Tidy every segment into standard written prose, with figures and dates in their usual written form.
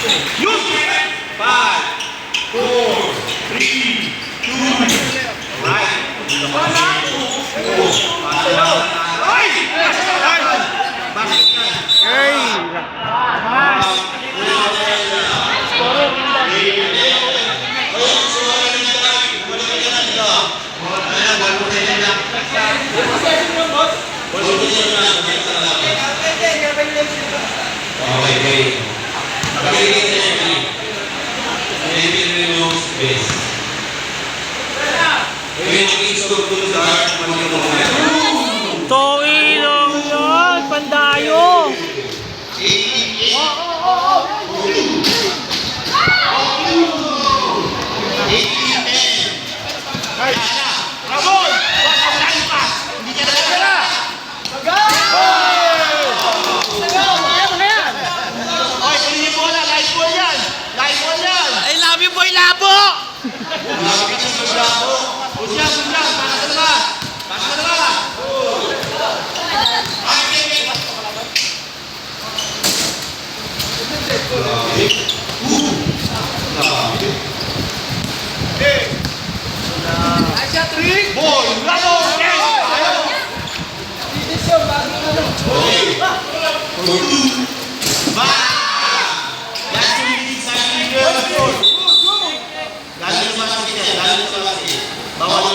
Yun! 5, 4, 3, 2, right. Toilong yun! Pandayo! I love you, boy Labo!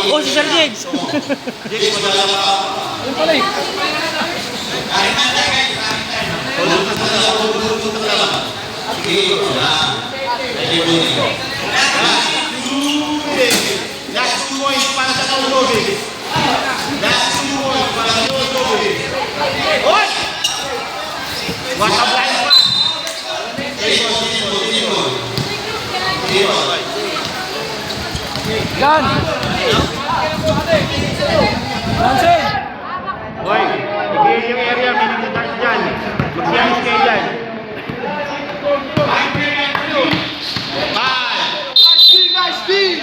Oh, si Sir Jigs! Yung pala eh. Last 2 points para sa Tolobig. Last 2 points para sa Tolobig. Oy! What a blind pass! Yan! Nancy! Hoy, i-clear yung area, may nagdadaan dyan. Mag-siyamis kayo dyan. 5. Nice speed!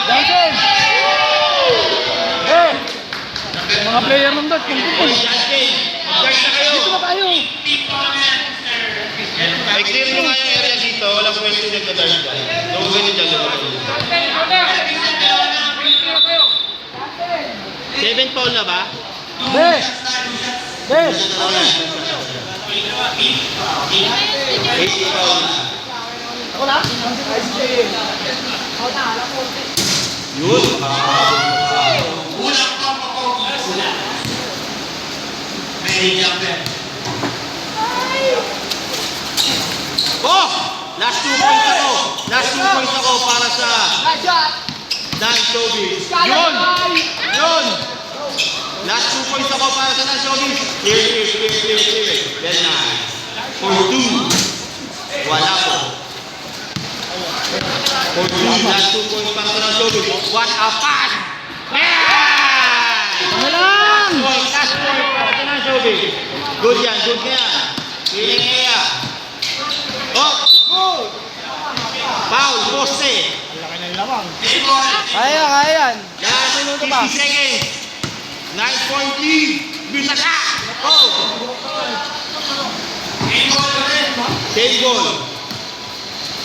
Nancy! Eh! Mga player ng dot, kung Hoy, Justin, mag-guard na kayo. dito na tayo! I-clear nyo nga yung area dito, walang pwede nagdadaan dyan. Huwag ganyan dyan, dyan. 7 foul na ba? Be! Be! 8 foul na. Ako na? Yun. Oh! Last 2 points ako. Last 2 points ako para sa Dan Showbiz. Yun! Yun! Last 2 points ako para sa Dan Showbiz. Clear. Very nice. For 2. Wala po. For 2. Last 2 points para sa Dan Showbiz. What a pass! Ano lang? Last point para sa Dan Showbiz. Good yan. Feeling area. Oh! Foul, poste. Kaya yan. Last 50 seconds. 9 point lead. Bisa ka. Go. Save goal.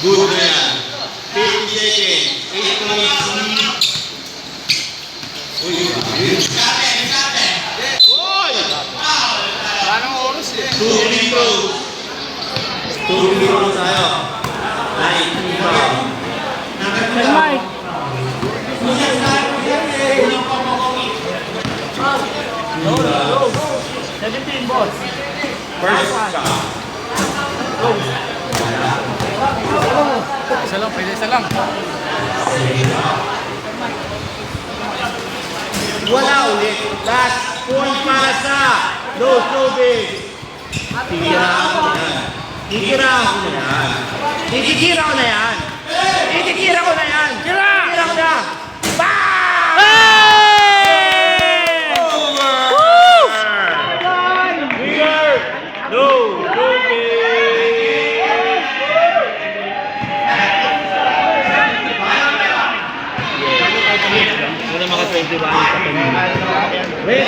Good na yan. 50 seconds. 8 points lead. Uy. Parang oras eh. 2 free throws. 2 free throws tayo. 19 foul. Sir Mike. Go. 17 balls. First shot. Isa lang, pwede isa lang. Wala ulit. Last point para sa Los Showbiz. Titirahan ko na yan. Titira ko na yan. Bang! Woo! Winner! Los Showbiz! Wala maka-20 ba? Wait!